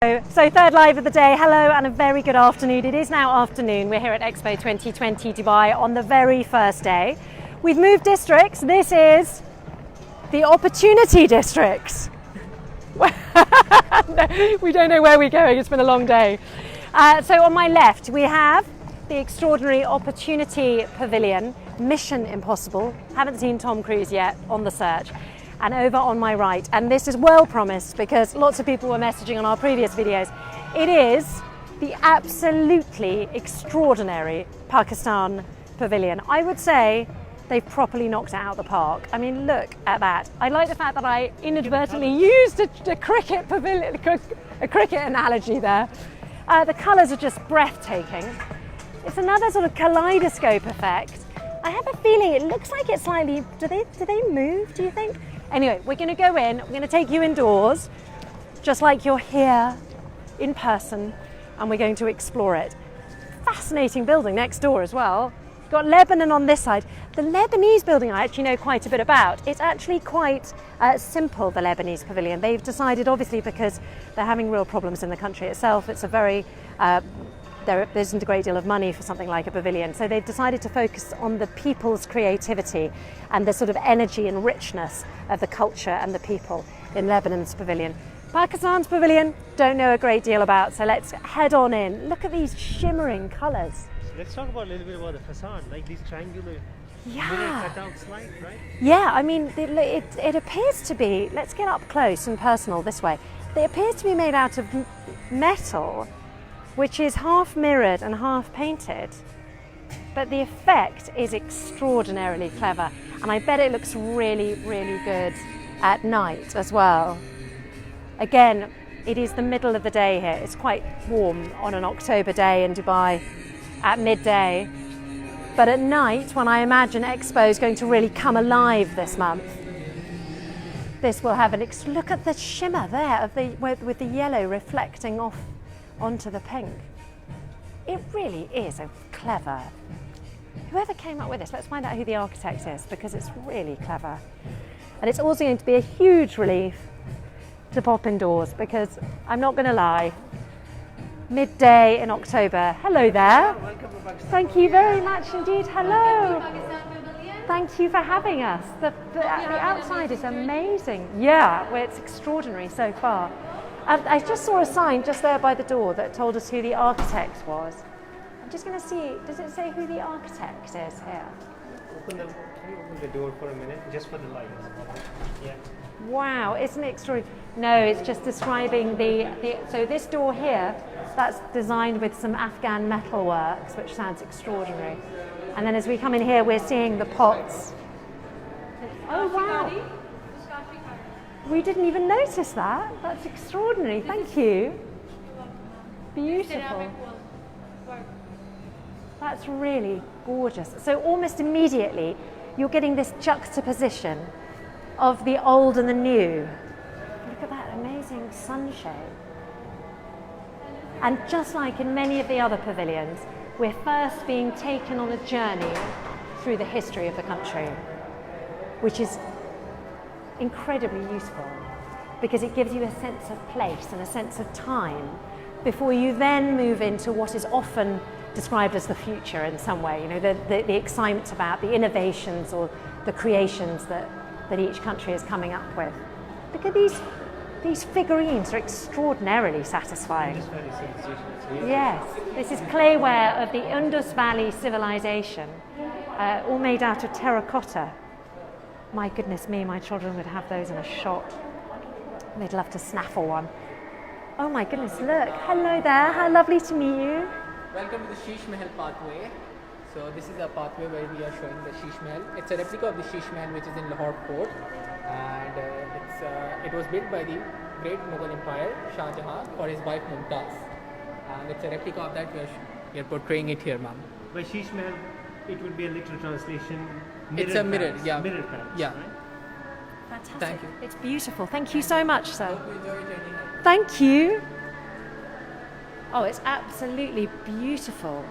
So third live of the day, hello and a very good afternoon. It is now afternoon. We're here at Expo 2020 Dubai on the very first day. We've moved districts. This is the Opportunity District. We don't know where we're going, it's been a long day. So on my left we have the extraordinary Opportunity Pavillion, Mission Impossible. Haven't seen Tom Cruise yet on the search. And over on my right, and this is well promised because lots of people were messaging on our previous videos, it is the absolutely extraordinary Pakistan Pavilion. I would say they've properly knocked it out of the park. I mean, look at that. I like the fact that I inadvertently used a cricket pavilion, a cricket analogy there. The colours are just breathtaking. It's another sort of kaleidoscope effect. I have a feeling it looks like it's slightly, do they move, do you think? Anyway, we're going to go in, we're going to take you indoors, just like you're here in person, and we're going to explore it. Fascinating building next door as well. You've got Lebanon on this side. The Lebanese building I actually know quite a bit about. It's actually quite simple, the Lebanese pavilion. They've decided, obviously, because they're having real problems in the country itself, it's a very there isn't a great deal of money for something like a pavilion. So they've decided to focus on the people's creativity and the sort of energy and richness of the culture and the people in Lebanon's pavilion. Pakistan's pavilion, don't know a great deal about, so let's head on in. Look at these shimmering colours. Let's talk about a little bit about the facade, like these triangular mirror cutouts, right? Yeah, I mean, it appears to be, let's get up close and personal this way. It appears to be made out of metal, which is half mirrored and half painted, but the effect is extraordinarily clever, and I bet it looks really, really good at night as well. Again, it is the middle of the day here. It's quite warm on an October day in Dubai at midday, but at night, when I imagine Expo is going to really come alive this month, this will have look at the shimmer there of with the yellow reflecting off onto the pink. It really is a clever, whoever came up with this, let's find out who the architect is, because it's really clever. And it's also going to be a huge relief to pop indoors, because I'm not going to lie, midday in October, hello there. Thank you very much indeed, hello. Thank you for having us. The outside is amazing. Yeah, well, it's extraordinary so far. I just saw a sign just there by the door that told us who the architect was. I'm just going to see, does it say who the architect is here? Can you open the door for a minute, just for the lights? Yeah. Wow, isn't it extraordinary? No, it's just describing so this door here, that's designed with some Afghan metalworks, which sounds extraordinary. And then as we come in here, we're seeing the pots. Oh, wow. We didn't even notice that. That's extraordinary. Thank you. Beautiful. That's really gorgeous. So almost immediately, you're getting this juxtaposition of the old and the new. Look at that amazing sunshade. And just like in many of the other pavilions, we're first being taken on a journey through the history of the country, which is incredibly useful because it gives you a sense of place and a sense of time before you then move into what is often described as the future in some way, you know, the excitement about the innovations or the creations that each country is coming up with. Look at these figurines are extraordinarily satisfying. Yes, this is clayware of the Indus Valley civilization, all made out of terracotta. My goodness me, my children would have those in a shot. They'd love to snaffle one. Oh my goodness, look. Hello there, how lovely to meet you. Welcome to the Sheesh Mahal pathway. So this is a pathway where we are showing the Sheesh Mahal. It's a replica of the Sheesh Mahal which is in Lahore Fort. And it was built by the great Mughal Empire, Shah Jahan, for his wife Mumtaz. And it's a replica of that, we are portraying it here, ma'am. By Sheesh Mahal, it would be a literal translation. It's a mirror, yeah. Mirror palace, yeah. Right? Fantastic. Thank you. It's beautiful. Thank you so much, sir. Hope you enjoy your journey. Thank you. Oh, it's absolutely beautiful.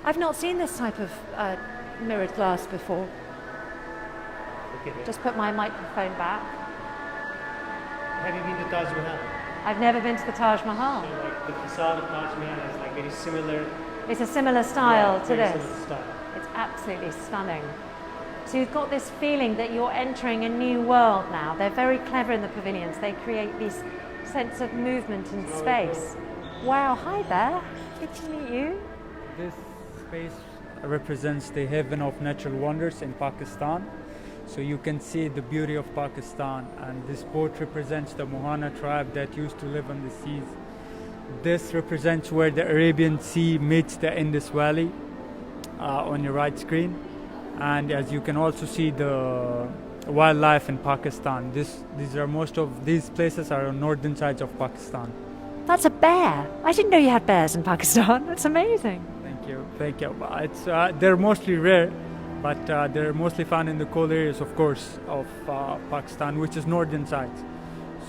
I've not seen this type of mirrored glass before. Okay, Just put my microphone back. Have you been to Taj Mahal? I've never been to the Taj Mahal. So like the facade of Taj Mahal is like very similar. It's a similar style to very this. similar style. It's absolutely stunning. So you've got this feeling that you're entering a new world now. They're very clever in the pavilions. They create this sense of movement and space. Wow, hi there. Good to meet you. This space represents the heaven of natural wonders in Pakistan. So you can see the beauty of Pakistan, and this boat represents the Mohana tribe that used to live on the seas. This represents where the Arabian Sea meets the Indus Valley on your right screen. And as you can also see the wildlife in Pakistan. Most of these places are on northern sides of Pakistan. That's a bear. I didn't know you had bears in Pakistan. That's amazing. Thank you. They're mostly rare, but they're mostly found in the cold areas, of course, of Pakistan, which is northern sides.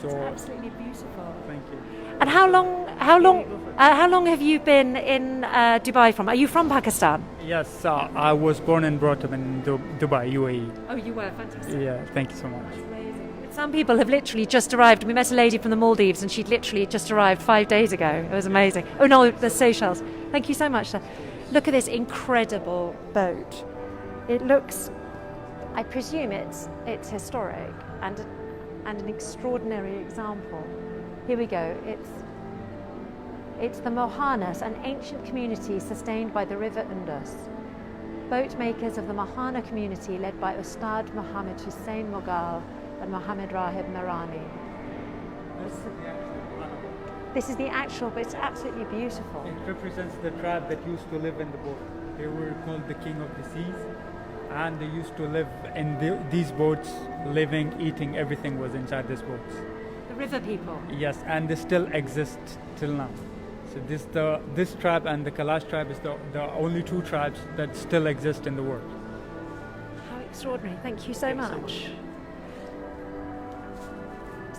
So It's absolutely beautiful. thank you. And how long have you been in Dubai from? Are you from Pakistan? Yes, I was born and brought up in Dubai, UAE. Oh, you were fantastic. Yeah, thank you so much. Some people have literally just arrived. We met a lady from the Maldives and she'd literally just arrived 5 days ago. It was amazing. Oh no, the Seychelles. Thank you so much, sir. Look at this incredible boat. It looks, I presume it's historic and an extraordinary example. Here we go. It's the Mohanas, an ancient community sustained by the river Indus. Boat makers of the Mohana community led by Ustad Muhammad Hussain Mughal and Mohammed Rahib Marani. This is the actual, but it's absolutely beautiful. It represents the tribe that used to live in the boat. They were called the King of the Seas, and they used to live in these boats, living, eating, everything was inside these boats. The river people. Yes, and they still exist till now. So this tribe and the Kalash tribe is the only two tribes that still exist in the world. How extraordinary. Thank you so much.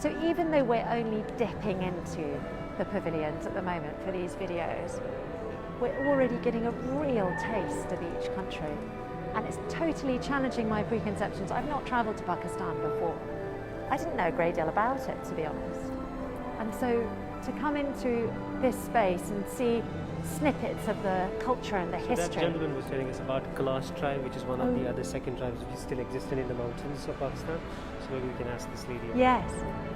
So even though we're only dipping into the pavilions at the moment for these videos, we're already getting a real taste of each country. And it's totally challenging my preconceptions. I've not travelled to Pakistan before. I didn't know a great deal about it, to be honest. And so to come into this space and see snippets of the culture and the So history. that gentleman was telling us about Kalash tribe, which is one of the other second tribes which still existed in the mountains of Pakistan. So maybe we can ask this lady. Yes.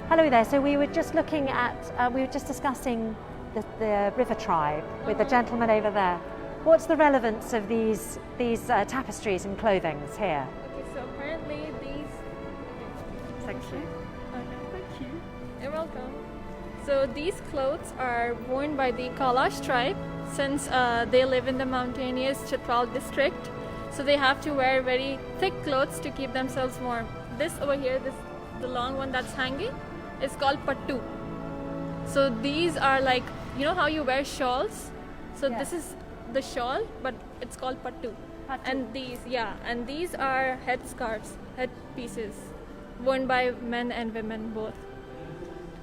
Hello there. So we were just looking at, we were just discussing the river tribe with the gentleman over there. What's the relevance of these tapestries and clothings here? Okay, so apparently these. Thank you. Oh no, thank you. You're welcome. So these clothes are worn by the Kalash tribe since they live in the mountainous Chitral district. So they have to wear very thick clothes to keep themselves warm. This over here, the long one that's hanging, is called pattu. So these are like, you know how you wear shawls? So Yeah. this is the shawl, but it's called pattu. And these are headscarves, head pieces, worn by men and women both.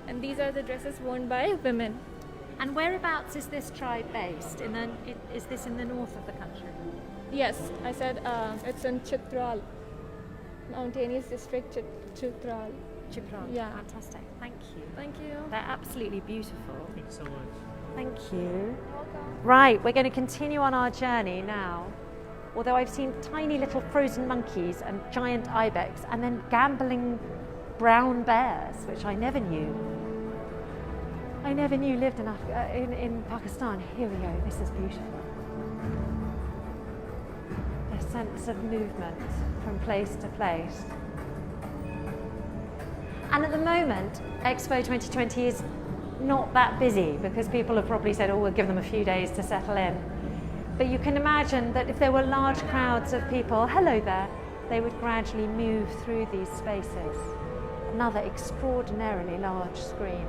And these are the dresses worn by women. And whereabouts is this tribe based? Is this in the north of the country? Yes, I said it's in Chitral, mountainous district Chitral. Chitral. Yeah. Fantastic. Thank you. Thank you. They're absolutely beautiful. Thank you so much. Thank you. Right, we're going to continue on our journey now. Although I've seen tiny little frozen monkeys and giant ibex and then gambling brown bears, which I never knew. I never knew lived in Pakistan. Here we go. This is beautiful. A sense of movement from place to place. And at the moment, Expo 2020 is not that busy because people have probably said, oh, we'll give them a few days to settle in. But you can imagine that if there were large crowds of people, hello there, they would gradually move through these spaces. Another extraordinarily large screen.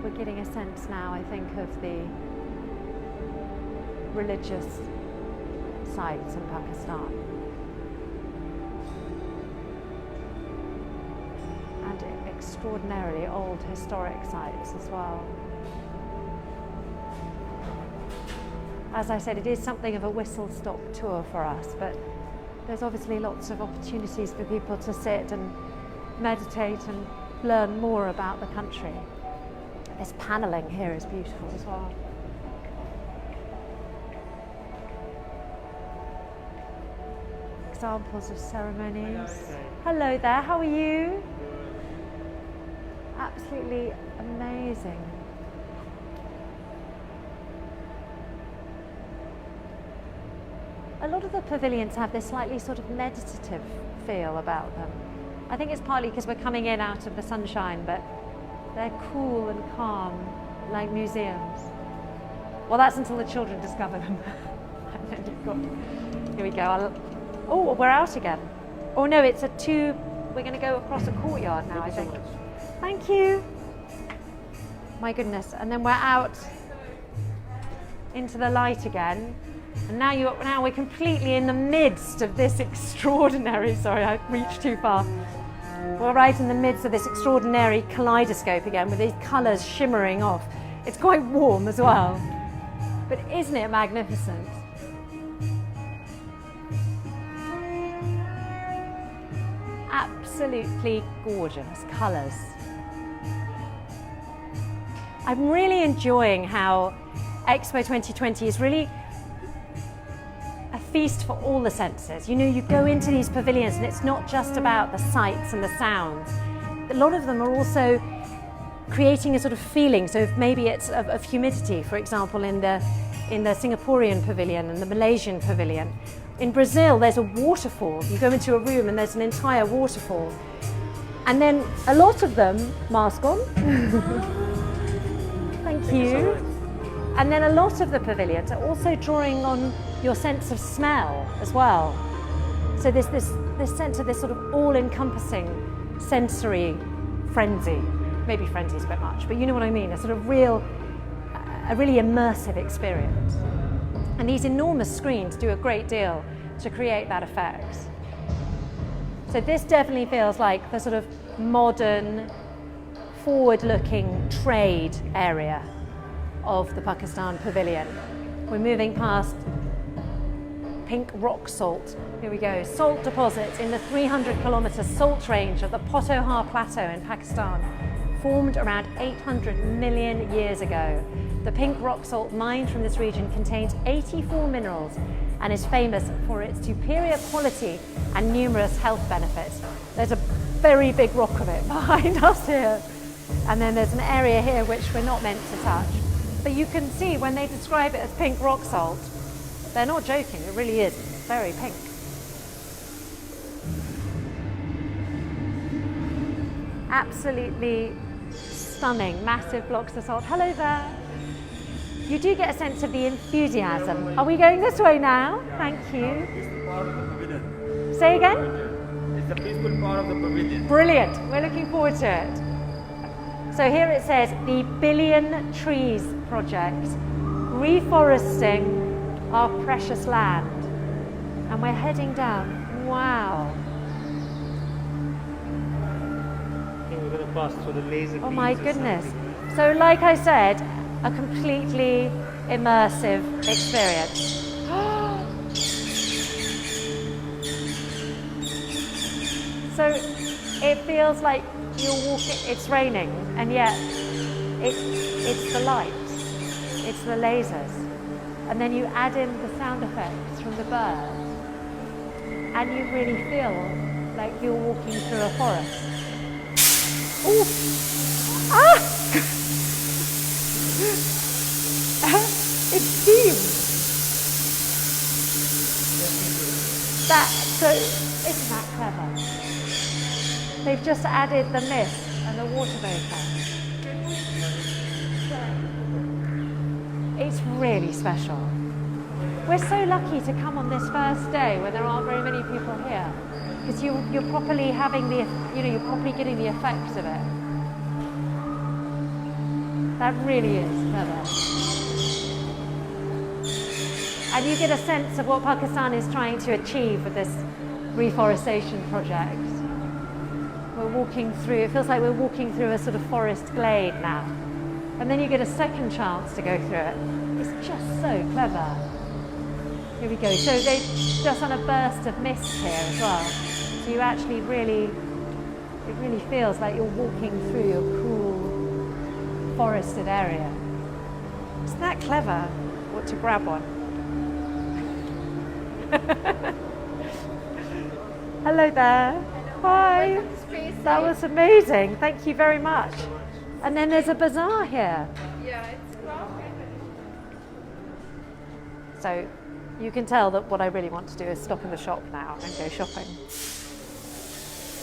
We're getting a sense now, I think, of the religious sites in Pakistan. And extraordinarily old historic sites as well. as I said, it is something of a whistle-stop tour for us, but there's obviously lots of opportunities for people to sit and meditate and learn more about the country. This panelling here is beautiful as well. Examples of ceremonies. Hello there, how are you? Absolutely amazing. A lot of the pavilions have this slightly sort of meditative feel about them. I think it's partly because we're coming in out of the sunshine, but they're cool and calm, like museums. Well, that's until the children discover them. And then you've got, here we go. Oh, we're out again. Oh no, it's we're going to go across a courtyard now, I think. Thank you. My goodness, and then we're out into the light again. And now we're completely in the midst of this extraordinary, sorry, I reached too far. We're right in the midst of this extraordinary kaleidoscope again with these colours shimmering off. It's quite warm as well. But isn't it magnificent? Absolutely gorgeous colours. I'm really enjoying how Expo 2020 is really a feast for all the senses. You know, you go into these pavilions and it's not just about the sights and the sounds. A lot of them are also creating a sort of feeling. So if maybe it's of humidity, for example, in the Singaporean pavilion and the Malaysian pavilion. In Brazil, there's a waterfall. You go into a room and there's an entire waterfall. And then a lot of them, mask on. Thank you. And then a lot of the pavilions are also drawing on your sense of smell as well. So there's this sense of this sort of all-encompassing sensory frenzy. Maybe frenzy is a bit much, but you know what I mean, a really immersive experience. And these enormous screens do a great deal to create that effect. So this definitely feels like the sort of modern, forward-looking trade area of the Pakistan Pavilion. We're moving past pink rock salt. Here we go. Salt deposits in the 300-kilometre salt range of the Potohar Plateau in Pakistan, formed around 800 million years ago. The pink rock salt mined from this region contains 84 minerals and is famous for its superior quality and numerous health benefits. There's a very big rock of it behind us here. And then there's an area here which we're not meant to touch. But you can see when they describe it as pink rock salt, they're not joking, it really is very pink. Absolutely stunning, massive blocks of salt. Hello there. You do get a sense of the enthusiasm. Are we going this way now? Thank you. It's the part of the pavilion. Say again? It's the peaceful part of the pavilion. Brilliant. We're looking forward to it. So here it says the Billion Trees Project, reforesting our precious land. And we're heading down. Wow. Okay, we're going to pass through the laser Oh my beams or goodness. something. So like I said, a completely immersive experience. So it feels like you're walking, it's raining, and yet it's the light, it's the lasers. And then you add in the sound effects from the birds, and you really feel like you're walking through a forest. Ooh! Ah! It's steam. Isn't that clever? They've just added the mist and the water vapor. It's really special. We're so lucky to come on this first day when there aren't very many people here, because you're properly having you're properly getting the effects of it. That really is clever. And you get a sense of what Pakistan is trying to achieve with this reforestation project. We're walking through, it feels like we're walking through a sort of forest glade now. And then you get a second chance to go through it. It's just so clever. Here we go. So they've just done a burst of mist here as well. So you actually really, it really feels like you're walking through a cool forested area. Isn't that clever? What to grab one? Hello there. Hi. That was amazing. Thank you very much. And then there's a bazaar here. Yeah, it's So you can tell that what I really want to do is stop in the shop now and go shopping.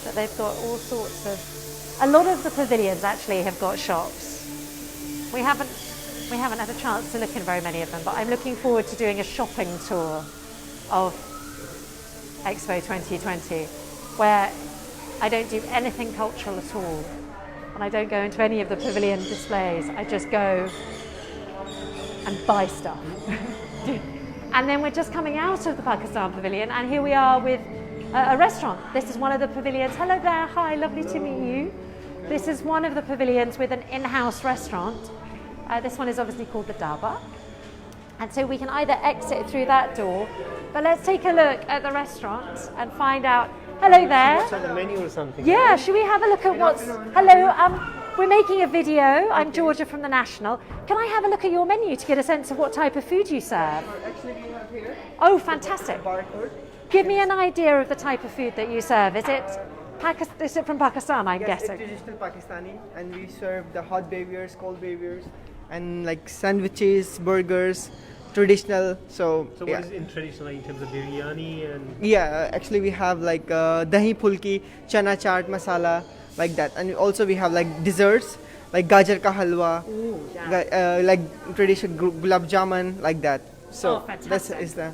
But they've got all sorts of, a lot of the pavilions actually have got shops. We haven't had a chance to look in very many of them, but I'm looking forward to doing a shopping tour of Expo 2020 where I don't do anything cultural at all and I don't go into any of the pavilion displays. I just go and buy stuff. And then we're just coming out of the Pakistan Pavilion and here we are with a restaurant. This is one of the pavilions. Hello there, hi, lovely to meet you. This is one of the pavilions with an in-house restaurant. This one is obviously called the Dhaba. And so we can either exit through that door, but let's take a look at the restaurant and find out. Hello there. What's on the menu or something? Yeah, should we have a look at what's... Hello, we're making a video. I'm Georgia from the National. Can I have a look at your menu to get a sense of what type of food you serve? Actually, we have here Oh, fantastic. barcode. Give me an idea of the type of food that you serve. Is it from Pakistan, I'm Yes, guessing? it's traditional Pakistani, and we serve the hot beviers, cold beviers, and like sandwiches, burgers, traditional. So So yeah. what is in traditional in terms of biryani and Yeah, actually we have like dahi pulki, chana chaat masala, like that, and also we have like desserts like gajar ka halwa, like traditional gulab jamun, like that. So that's fantastic. is the.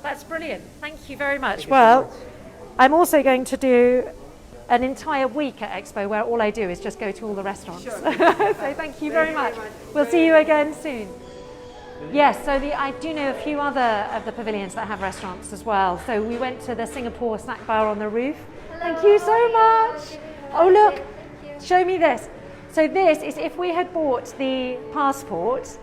That's brilliant. Thank you very much. Well, I'm also going to do an entire week at Expo where all I do is just go to all the restaurants. So thank you very much. We'll see you again soon. Yes, so I do know a few other of the pavilions that have restaurants as well. So we went to the Singapore snack bar on the roof. Thank you so much. Oh look, show me this. So this is if we had bought the passport,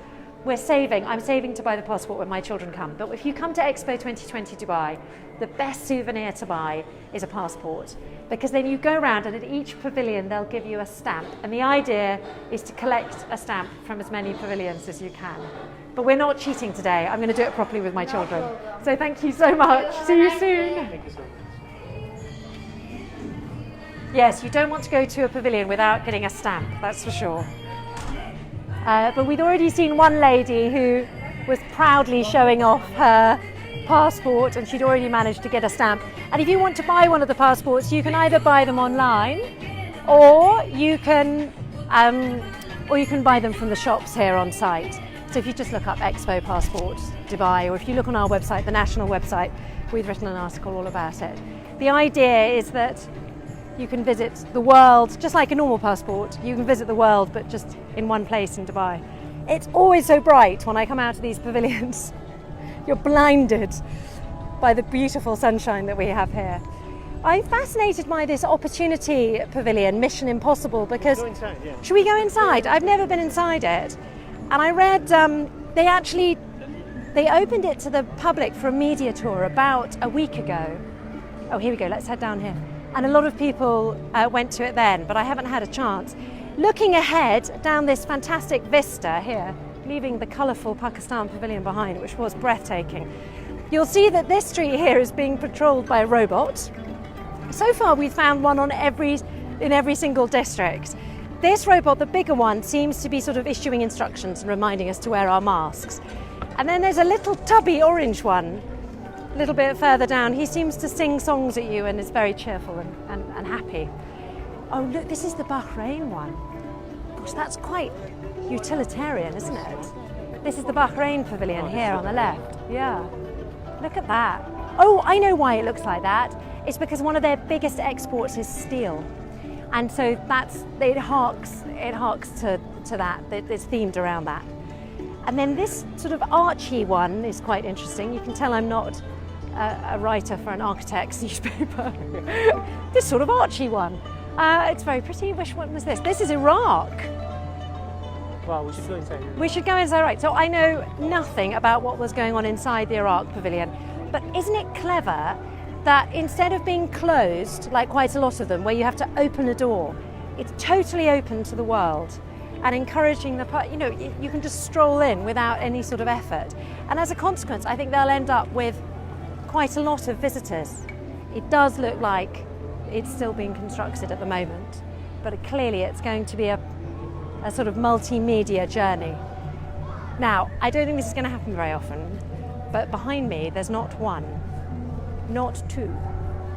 I'm saving to buy the passport when my children come. But if you come to Expo 2020 Dubai, the best souvenir to buy is a passport. Because then you go around and at each pavilion they'll give you a stamp. And the idea is to collect a stamp from as many pavilions as you can. But we're not cheating today. I'm going to do it properly with my children. So thank you so much. See you soon. thank you so much. Yes, you don't want to go to a pavilion without getting a stamp, that's for sure. But we'd already seen one lady who was proudly showing off her passport and she'd already managed to get a stamp. And if you want to buy one of the passports, you can either buy them online or you can buy them from the shops here on site. So if you just look up Expo Passport Dubai, or if you look on our website, the national website, we've written an article all about it. The idea is that you can visit the world, just like a normal passport, you can visit the world, but just in one place in Dubai. It's always so bright when I come out of these pavilions. You're blinded by the beautiful sunshine that we have here. I'm fascinated by this opportunity pavilion, Mission Impossible, because... Go inside, yeah. Should we go inside? I've never been inside it. And I read they opened it to the public for a media tour about a week ago. Oh, here we go, let's head down here. And a lot of people went to it then, but I haven't had a chance. Looking ahead down this fantastic vista here, leaving the colourful Pakistan Pavilion behind, which was breathtaking, you'll see that this street here is being patrolled by a robot. So far we've found one in every single district. This robot, the bigger one, seems to be sort of issuing instructions and reminding us to wear our masks. And then there's a little tubby orange one, a little bit further down. He seems to sing songs at you and is very cheerful and happy. Oh look, this is the Bahrain one. Gosh, that's quite utilitarian, isn't it? This is the Bahrain pavilion here on the left. Yeah, look at that. Oh, I know why it looks like that. It's because one of their biggest exports is steel. And so it harks to that. It's themed around that. And then this sort of archy one is quite interesting. You can tell I'm not a writer for an architect's newspaper. This sort of archy one. It's very pretty. Which one was this? This is Iraq. Wow, we should go inside. We should go inside, right? So I know nothing about what was going on inside the Iraq Pavilion, but isn't it clever that instead of being closed, like quite a lot of them, where you have to open a door, it's totally open to the world and encouraging you can just stroll in without any sort of effort. And as a consequence, I think they'll end up with quite a lot of visitors. It does look like it's still being constructed at the moment, but clearly it's going to be a sort of multimedia journey. Now, I don't think this is going to happen very often, but behind me there's not one, not two,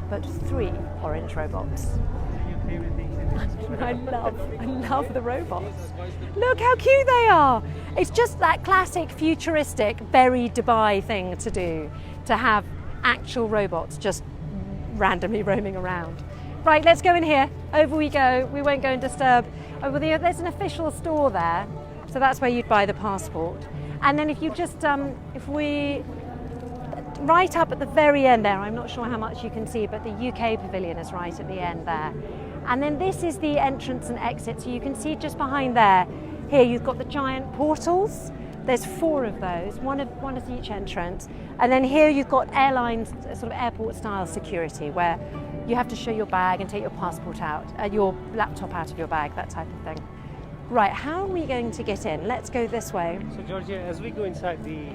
but 3 orange robots. I love the robots. Look how cute they are. It's just that classic futuristic, very Dubai thing to do, to have actual robots just randomly roaming around. Right, let's go in here. Over we go. We won't go and disturb. Oh, well, there's an official store there, so that's where you'd buy the passport. And then if you just, right up at the very end there, I'm not sure how much you can see, but the UK pavilion is right at the end there. And then this is the entrance and exit, so you can see just behind there. Here you've got the giant portals. There's 4 of those, one at each entrance. And then here you've got airlines, sort of airport style security, where you have to show your bag and take your passport out, your laptop out of your bag, that type of thing. Right, how are we going to get in? Let's go this way. So Georgia, as we go inside the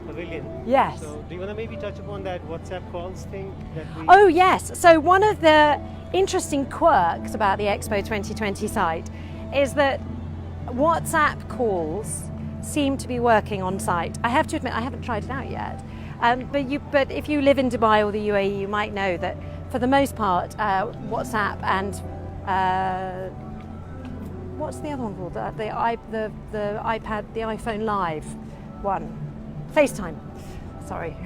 pavilion, yes. So do you want to maybe touch upon that WhatsApp calls thing that we... Oh yes, so one of the interesting quirks about the Expo 2020 site is that WhatsApp calls seem to be working on site. I have to admit, I haven't tried it out yet. But if you live in Dubai or the UAE, you might know that for the most part, WhatsApp and what's the other one called? The iPad, the iPhone Live one, FaceTime. Sorry.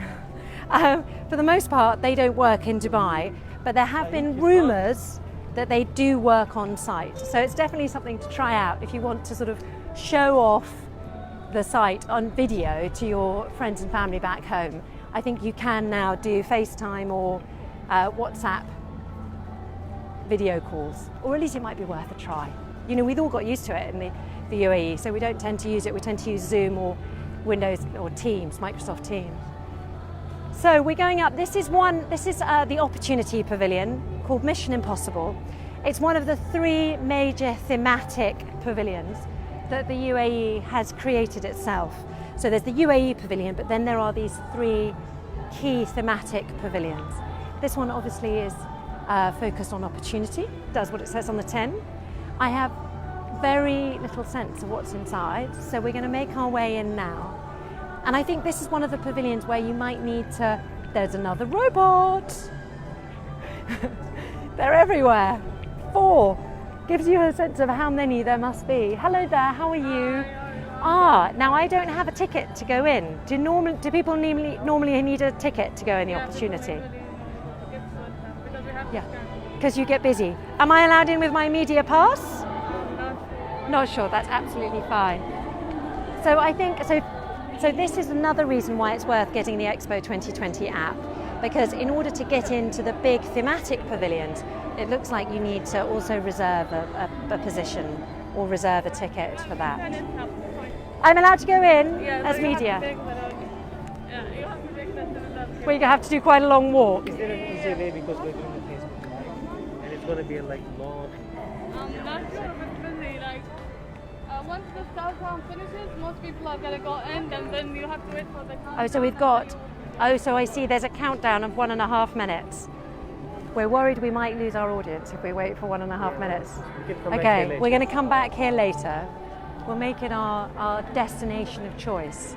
For the most part, they don't work in Dubai, but there have been rumours that they do work on site. So it's definitely something to try out if you want to sort of show off the site on video to your friends and family back home. I think you can now do FaceTime or WhatsApp video calls, or at least it might be worth a try. You know, we've all got used to it in the UAE, so we don't tend to use it. We tend to use Zoom or Windows or Teams, Microsoft Teams. So we're going up. This is the Opportunity Pavilion called Mission Impossible. It's one of the 3 major thematic pavilions that the UAE has created itself. So there's the UAE pavilion, but then there are these 3 key thematic pavilions. This one obviously is focused on opportunity, does what it says on the tin. I have very little sense of what's inside, so we're going to make our way in now. And I think this is one of the pavilions where you might need to... There's another robot! They're everywhere. 4. Gives you a sense of how many there must be. Hello there, how are you? Now I don't have a ticket to go in. Do people normally need a ticket to go in the Opportunity? Yeah, because you get busy. Am I allowed in with my media pass? Not sure, that's absolutely fine. So I think, so this is another reason why it's worth getting the Expo 2020 app, because in order to get into the big thematic pavilions, it looks like you need to also reserve a position or reserve a ticket for that. I'm allowed to go in as media. Well, you have to do quite a long walk. Is there an easier way because we're doing the Facebook Live and it's going to be like long? Not sure if it's busy. Like once the start round finishes, most people are going to go in, and then you have to wait for the countdown. Oh, so we've got. Oh, so I see. There's a countdown of 1.5 minutes. We're worried we might lose our audience if we wait for 1.5 minutes. Okay, we're going to come back here later. We'll make it our destination of choice,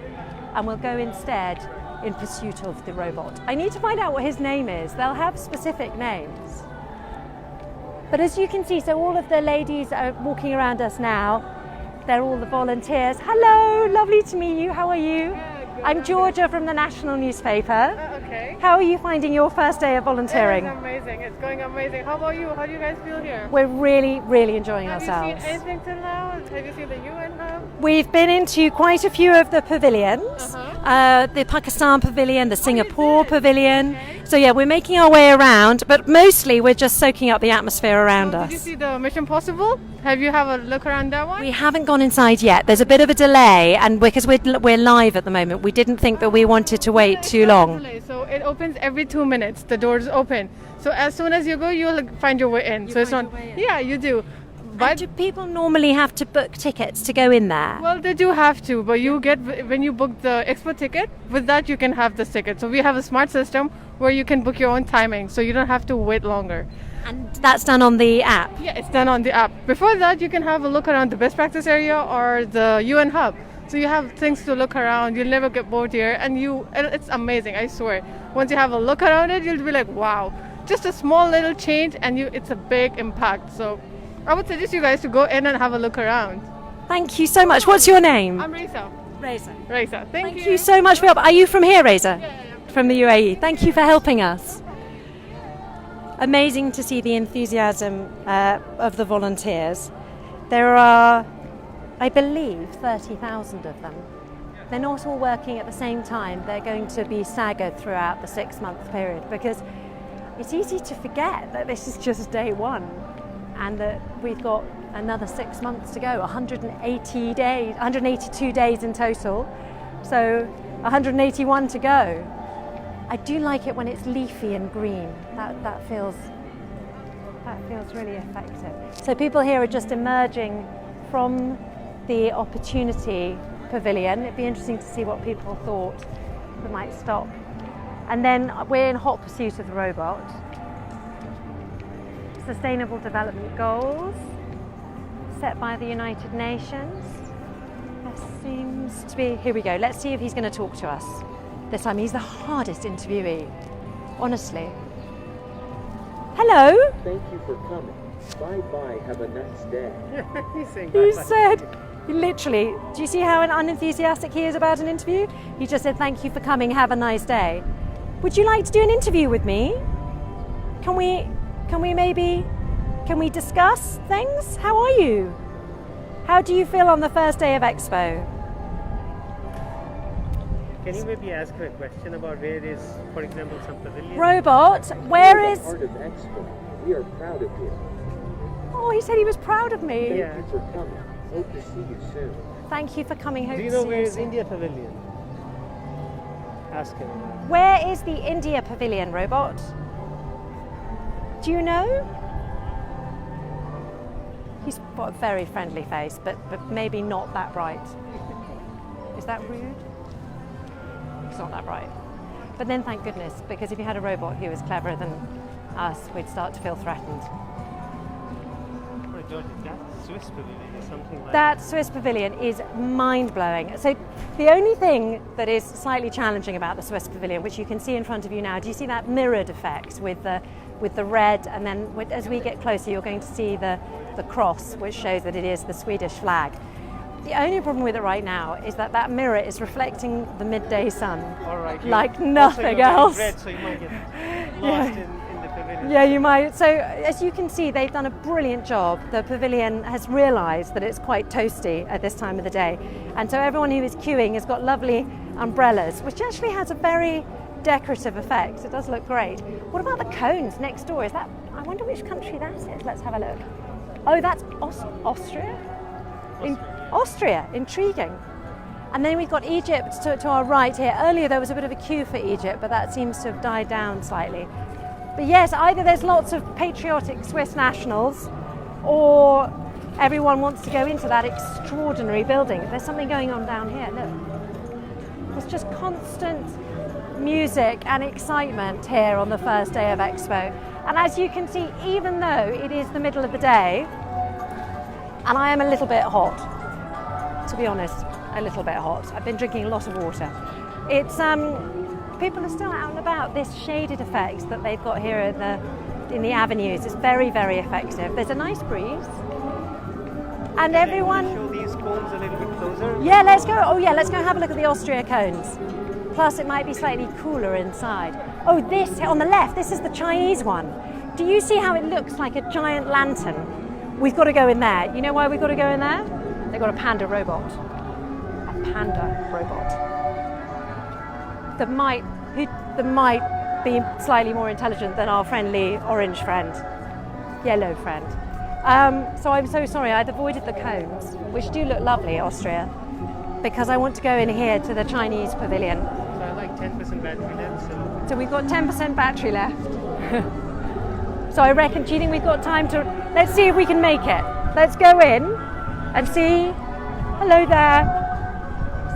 and we'll go instead in pursuit of the robot. I need to find out what his name is. They'll have specific names. But as you can see, so all of the ladies are walking around us now. They're all the volunteers. Hello, lovely to meet you. How are you? I'm Georgia from the national newspaper. Okay. How are you finding your first day of volunteering? It's amazing. It's going amazing. How about you? How do you guys feel here? We're really, really enjoying Have ourselves. you seen anything till now? Have you seen the UN Hub? We've been into quite a few of the pavilions, the Pakistan Pavilion, the Singapore Pavilion. So yeah, we're making our way around, but mostly we're just soaking up the atmosphere around us. Did you see the Mission Possible? Have you have a look around that one? We haven't gone inside yet. There's a bit of a delay, and because we're live at the moment, we didn't think that we wanted to wait too long. So it opens every 2 minutes. The doors open. So as soon as you go, you'll find your way in. So it's not. Yeah, you do. But do people normally have to book tickets to go in there? Well, they do have to, but you get when you book the Expo ticket. With that, you can have this ticket. So we have a smart system where you can book your own timing, so you don't have to wait longer. And that's done on the app? Yeah, it's done on the app. Before that, you can have a look around the best practice area or the UN hub. So you have things to look around. You'll never get bored here, and it's amazing. I swear. Once you have a look around it, you'll be like, wow. Just a small little change, and it's a big impact. So I would suggest you guys to go in and have a look around. Thank you so much. What's your name? I'm Raisa. Raisa. Thank you so much for help. Are you from here, Raisa? Yeah. From the UAE. Thank you for helping us. Amazing to see the enthusiasm of the volunteers. There are, I believe, 30,000 of them. They're not all working at the same time. They're going to be staggered throughout the 6-month period, because it's easy to forget that this is just day one and that we've got another 6 months to go, 182 days in total, so 181 to go. I do like it when it's leafy and green. That feels really effective. So people here are just emerging from the Opportunity Pavilion. It'd be interesting to see what people thought. We might stop. And then we're in hot pursuit of the robot. Sustainable Development Goals set by the United Nations. There seems to be, here we go. Let's see if he's going to talk to us. This time he's the hardest interviewee, honestly. Hello. Thank you for coming. Bye-bye, have a nice day. He said, literally, do you see how unenthusiastic he is about an interview? He just said, thank you for coming, have a nice day. Would you like to do an interview with me? Can we discuss things? How are you? How do you feel on the first day of Expo? Can you maybe ask her a question about where is, for example, some pavilion? Robot, where is... Part of Expo. We are proud of you. Oh, he said he was proud of me. Thank you for coming. Hope to see you soon. Thank you for coming. Hope Do you to know see where you is soon. India Pavilion? Ask him. Where is the India Pavilion, Robot? Do you know? He's got a very friendly face, but maybe not that bright. Is that rude? It's not that bright. But then thank goodness, because if you had a robot who was cleverer than us, we'd start to feel threatened. Oh, George, that Swiss pavilion is something like That Swiss pavilion is mind-blowing. So the only thing that is slightly challenging about the Swiss pavilion, which you can see in front of you now, do you see that mirrored effect with the red, and then as we get closer you're going to see the cross, which shows that it is the Swedish flag. The only problem with it right now is that mirror is reflecting the midday sun, like nothing else. Red, so you might get lost in the pavilion. Yeah, you might. So as you can see, they've done a brilliant job. The pavilion has realised that it's quite toasty at this time of the day. And so everyone who is queuing has got lovely umbrellas, which actually has a very decorative effect. It does look great. What about the cones next door? Is that, I wonder which country that is. Let's have a look. Oh, that's Austria? Austria, intriguing. And then we've got Egypt to our right here. Earlier there was a bit of a queue for Egypt, but that seems to have died down slightly. But yes, either there's lots of patriotic Swiss nationals, or everyone wants to go into that extraordinary building. There's something going on down here, look. There's just constant music and excitement here on the first day of Expo. And as you can see, even though it is the middle of the day, and I am a little bit hot, to be honest, a little bit hot. I've been drinking a lot of water. It's people are still out and about. This shaded effect that they've got here in the avenues is very, very effective. There's a nice breeze, and everyone. Show these cones a little bit closer. Yeah, let's go. Oh yeah, let's go have a look at the Austria cones. Plus, it might be slightly cooler inside. Oh, this on the left. This is the Chinese one. Do you see how it looks like a giant lantern? We've got to go in there. You know why we've got to go in there? They've got a panda robot. panda robot that might be slightly more intelligent than our friendly orange friend, yellow friend. So I'm so sorry, I'd avoided the cones, which do look lovely, Austria, because I want to go in here to the Chinese pavilion. So I like 10% battery left. So we've got 10% battery left. So I reckon, do you think we've got time to, let's see if we can make it. Let's go in and see. Hello there.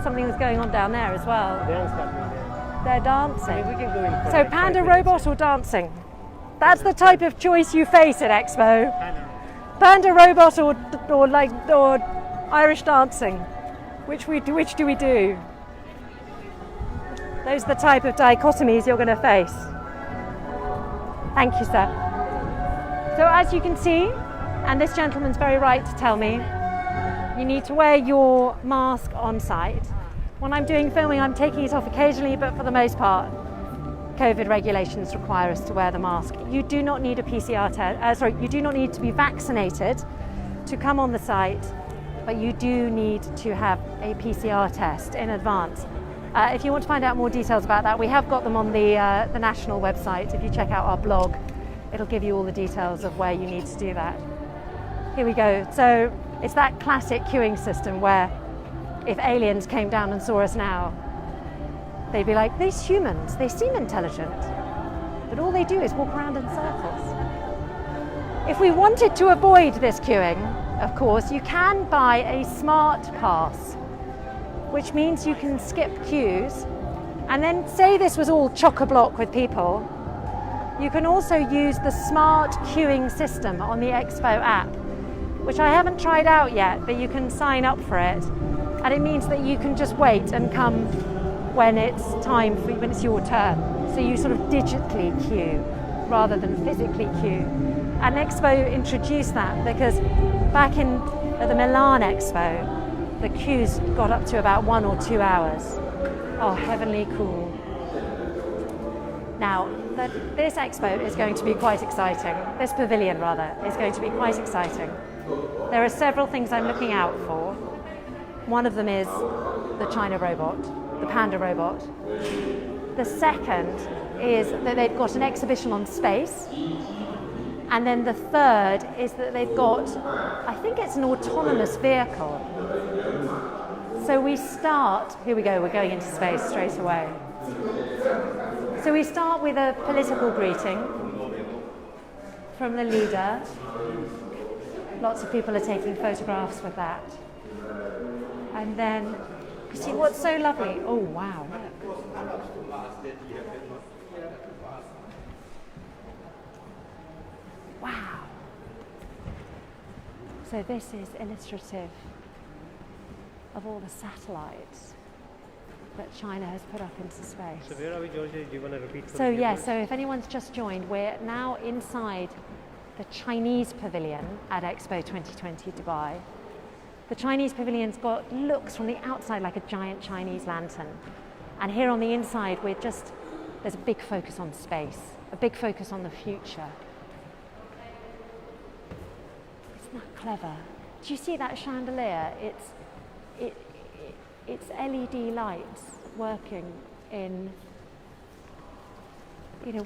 Something was going on down there as well. Dance happening there. They're dancing. I mean, we can go in for So like panda 5 minutes. robot or dancing? That's the type of choice you face at Expo. Panda. Panda robot or Irish dancing. Which do we do? Those are the type of dichotomies you're going to face. Thank you, sir. So as you can see, and this gentleman's very right to tell me, you need to wear your mask on site. When I'm doing filming, I'm taking it off occasionally, but for the most part, COVID regulations require us to wear the mask. You do not need a PCR test, you do not need to be vaccinated to come on the site, but you do need to have a PCR test in advance. If you want to find out more details about that, we have got them on the national website. If you check out our blog, it'll give you all the details of where you need to do that. Here we go. So it's that classic queuing system where if aliens came down and saw us now, they'd be like, these humans, they seem intelligent, but all they do is walk around in circles. If we wanted to avoid this queuing, of course, you can buy a smart pass, which means you can skip queues. And then say this was all chock-a-block with people, you can also use the smart queuing system on the Expo app, which I haven't tried out yet, but you can sign up for it. And it means that you can just wait and come when it's time for when it's your turn. So you sort of digitally queue rather than physically queue. And Expo introduced that because back at the Milan Expo, the queues got up to about 1 or 2 hours. Oh, heavenly cool. Now, this Expo is going to be quite exciting. This pavilion, rather, is going to be quite exciting. There are several things I'm looking out for. One of them is the China robot, the panda robot. The second is that they've got an exhibition on space. And then the third is that they've got, I think it's an autonomous vehicle. So we start, here we go, we're going into space straight away. So we start with a political greeting from the leader. Lots of people are taking photographs with that. And then, you see what's so lovely? Oh, wow, look. Wow. So this is illustrative of all the satellites that China has put up into space. So where are we, Georgia? Do you want to repeat? So yeah, so if anyone's just joined, we're now inside the Chinese pavilion at Expo 2020 Dubai. The Chinese pavilion's looks from the outside like a giant Chinese lantern. And here on the inside, there's a big focus on space, a big focus on the future. Isn't that clever? Do you see that chandelier? It's LED lights working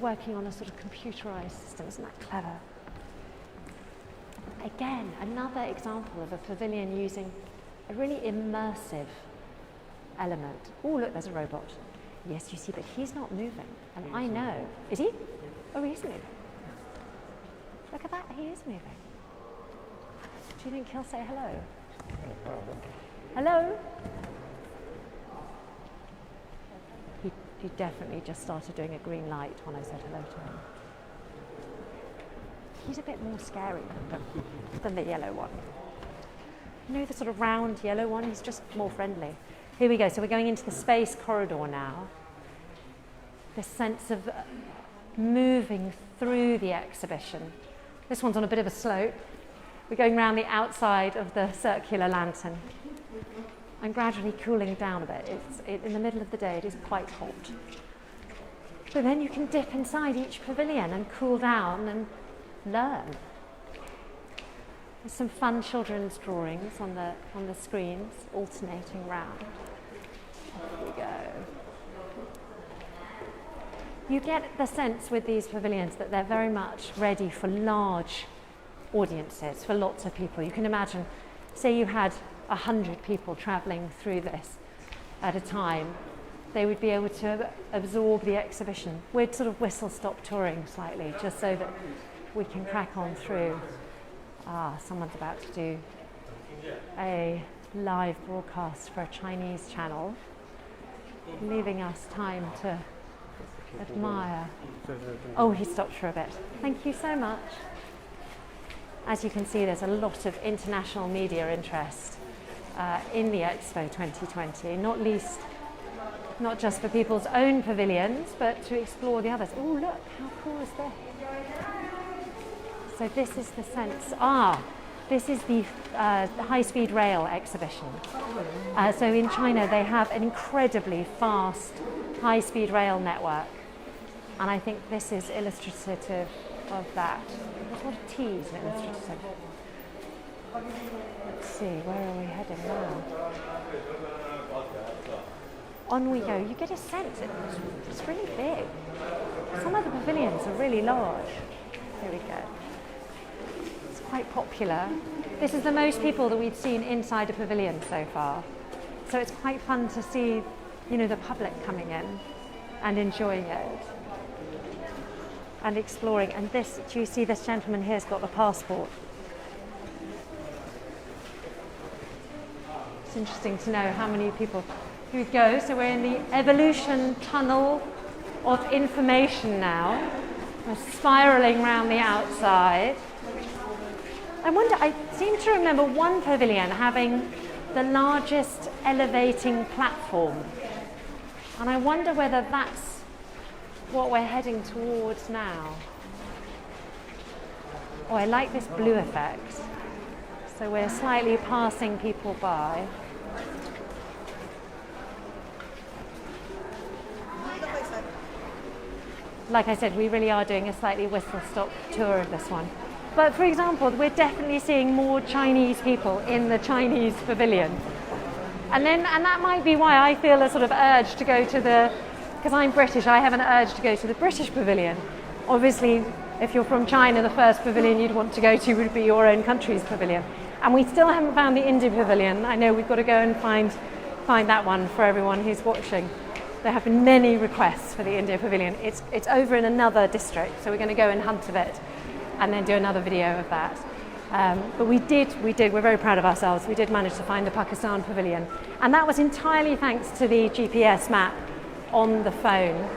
working on a sort of computerized system. Isn't that clever? Again, another example of a pavilion using a really immersive element. Oh, look, there's a robot. Yes, you see, but he's not moving. And I know. Is he? Oh, he is moving. Look at that, he is moving. Do you think he'll say hello? Hello? He definitely just started doing a green light when I said hello to him. He's a bit more scary than the yellow one. You know, the sort of round yellow one, he's just more friendly. Here we go, so we're going into the space corridor now. This sense of moving through the exhibition. This one's on a bit of a slope. We're going around the outside of the circular lantern and gradually cooling down a bit. In the middle of the day, it is quite hot. But then you can dip inside each pavilion and cool down and learn. There's some fun children's drawings on the screens, alternating round. You get the sense with these pavilions that they're very much ready for large audiences, for lots of people. You can imagine, say you had 100 people travelling through this at a time, they would be able to absorb the exhibition. We'd sort of whistle-stop touring slightly, just so that we can crack on through. Someone's about to do a live broadcast for a Chinese channel, leaving us time to admire. Oh, he stopped for a bit. Thank you so much. As you can see, there's a lot of international media interest in the Expo 2020, not just for people's own pavilions, but to explore the others. Oh, look, how cool is this? So this is the sense. This is the high-speed rail exhibition. So in China, they have an incredibly fast high-speed rail network. And I think this is illustrative of that. What a tease, illustrative. Let's see, where are we heading now? On we go. You get a sense, it's really big. Some of the pavilions are really large. Here we go. It's quite popular. This is the most people that we've seen inside a pavilion so far. So it's quite fun to see, the public coming in and enjoying it and exploring. And this, do you see this gentleman here's got the passport? It's interesting to know how many people who go. So we're in the evolution tunnel of information now. We're spiraling around the outside. I seem to remember one pavilion having the largest elevating platform. And I wonder whether that's what we're heading towards now. Oh, I like this blue effect. So we're slightly passing people by. Like I said, we really are doing a slightly whistle-stop tour of this one. But for example, we're definitely seeing more Chinese people in the Chinese pavilion. And that might be why I feel a sort of urge to go to because I'm British, I have an urge to go to the British pavilion. Obviously, if you're from China, the first pavilion you'd want to go to would be your own country's pavilion. And we still haven't found the India pavilion. I know we've got to go and find that one for everyone who's watching. There have been many requests for the India pavilion. It's over in another district, so we're going to go and hunt of it and then do another video of that. But we're very proud of ourselves. We did manage to find the Pakistan pavilion. And that was entirely thanks to the GPS map on the phone,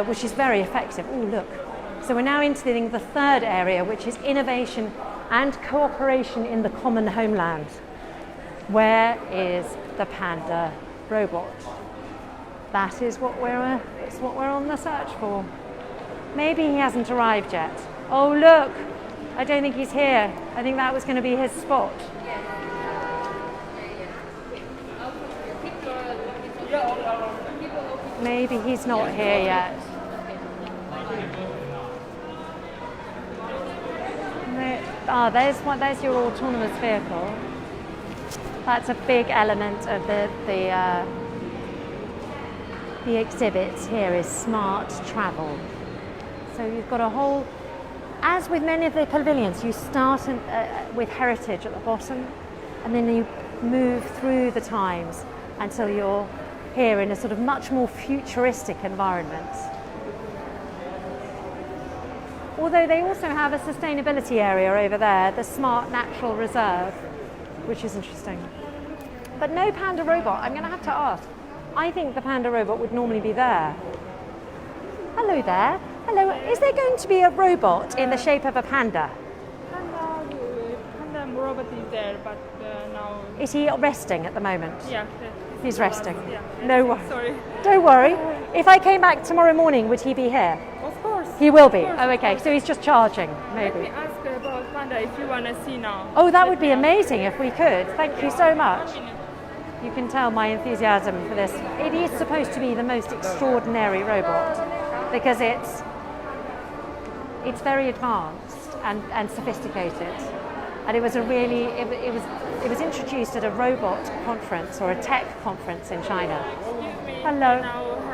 which is very effective. Oh, look. So we're now entering the third area, which is innovation and cooperation in the common homeland. Where is the panda robot? That is what we're on the search for. Maybe he hasn't arrived yet. Oh, look. I don't think he's here. I think that was going to be his spot. Maybe he's not here yet. There's your autonomous vehicle. That's a big element of the exhibits here is smart travel. So you've got a whole, as with many of the pavilions, you start with heritage at the bottom and then you move through the times until you're here in a sort of much more futuristic environment. Although they also have a sustainability area over there, the Smart Natural Reserve, which is interesting. But no panda robot. I'm going to have to ask. I think the panda robot would normally be there. Hello there. Hello. Is there going to be a robot in the shape of a panda? Panda robot is there, but now... Is he resting at the moment? Yeah. He's resting. Yeah. No worries. Sorry. Don't worry. If I came back tomorrow morning, would he be here? Of course. He will be. Oh, okay. So he's just charging, maybe. Let me ask about panda if you want to see now. Oh, that would be amazing if we could. Thank you so much. You can tell my enthusiasm for this. It is supposed to be the most extraordinary robot because it's very advanced and sophisticated. And it was it was introduced at a robot conference or a tech conference in China. Hello.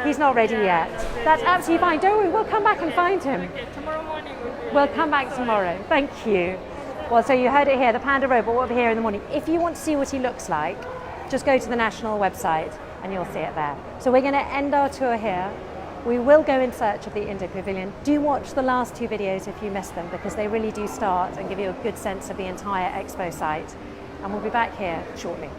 He's not ready yet. That's absolutely fine. Don't worry, we'll come back and find him. Okay, tomorrow morning we'll be. We'll come back tomorrow. Thank you. Well, so you heard it here, the panda robot will be here in the morning. If you want to see what he looks like, just go to the national website and you'll see it there. So we're going to end our tour here. We will go in search of the Indo Pavilion. Do watch the last two videos if you missed them, because they really do start and give you a good sense of the entire Expo site. And we'll be back here shortly.